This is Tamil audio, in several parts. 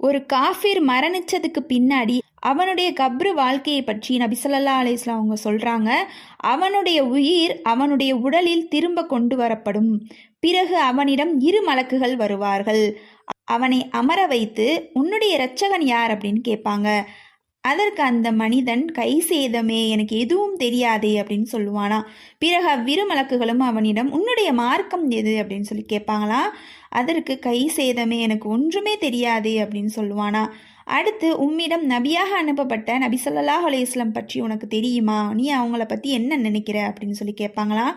ஒரு காஃபிர் மரணிச்சதுக்கு பின்னாடி அவனுடைய கப்ரு வாழ்க்கையை பற்றி நபி ஸல்லல்லாஹு அலைஹி வஸல்லம் அவங்க சொல்றாங்க. அவனுடைய உயிர் அவனுடைய உடலில் திரும்ப கொண்டு வரப்படும். பிறகு அவனிடம் 2 மலக்குகள் வருவார்கள். அவனை அமர வைத்து, உன்னுடைய இரட்சகன் யார் அப்படின்னு கேட்பாங்க. அதற்கு அந்த மனிதன், கை சேதமே, எனக்கு எதுவும் தெரியாதே அப்படின்னு சொல்லுவானா. பிறகு அவ்விரு மலக்குகளும் அவனிடம், உன்னுடைய மார்க்கம் எது அப்படின்னு சொல்லி கேட்பாங்களாம். அதற்கு, கை சேதமே, எனக்கு ஒன்றுமே தெரியாதே அப்படின்னு சொல்லுவானா. அடுத்து, உம்மிடம் நபியாக அனுப்பப்பட்ட நபி ஸல்லல்லாஹு அலைஹி வஸல்லம் பற்றி உனக்கு தெரியுமா, நீ அவங்கள பற்றி என்ன நினைக்கிற அப்படின்னு சொல்லி கேட்பாங்களாம்.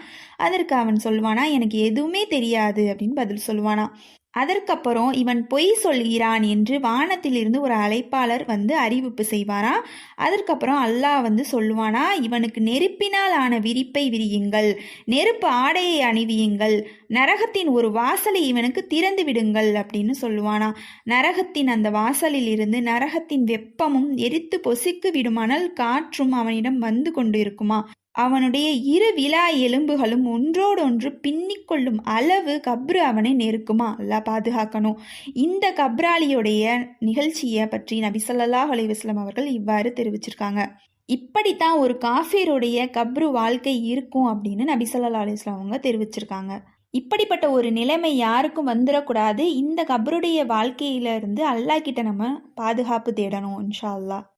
அதற்கு அவன் சொல்வானா, எனக்கு எதுவுமே தெரியாது அப்படின்னு பதில் சொல்லுவானா. அதற்கப்புறம், இவன் பொய் சொல்கிறான் என்று வானத்திலிருந்து ஒரு அழைப்பாளர் வந்து அறிவிப்பு செய்வாராம். அதற்கப்புறம் அல்லாஹ் வந்து சொல்லுவானா, இவனுக்கு நெருப்பினால் ஆன விரிப்பை விரியுங்கள், நெருப்பு ஆடையை அணிவியுங்கள், நரகத்தின் ஒரு வாசலை இவனுக்கு திறந்து விடுங்கள் அப்படின்னு சொல்லுவானா. நரகத்தின் அந்த வாசலில் இருந்து நரகத்தின் வெப்பமும் எரித்து பொசுக்கு விடும் அனல் காற்றும் அவனிடம் வந்து கொண்டு இருக்குமா. அவனுடைய 2 விலா எலும்புகளும் ஒன்றோடொன்று பின்னிக்கொள்ளும் அளவு கப்ரு அவனை நெருக்குமா. அல்லாஹ் பாதுகாக்கணும். இந்த கப்ராலியுடைய நிகழ்ச்சியை பற்றி நபி ஸல்லல்லாஹு அலைஹி வஸல்லம் அவர்கள் இவ்வாறு தெரிவிச்சிருக்காங்க. இப்படித்தான் ஒரு காஃபிருடைய கப்ரு வாழ்க்கை இருக்கும் அப்படின்னு நபி ஸல்லல்லாஹு அலைஹி வஸல்லம் அவங்க தெரிவிச்சிருக்காங்க. இப்படிப்பட்ட ஒரு நிலைமை யாருக்கும் வந்துடக்கூடாது. இந்த கப்ருடைய வாழ்க்கையிலிருந்து அல்லாஹ் கிட்ட நம்ம பாதுகாப்பு தேடணும் இன்ஷா அல்லாஹ்.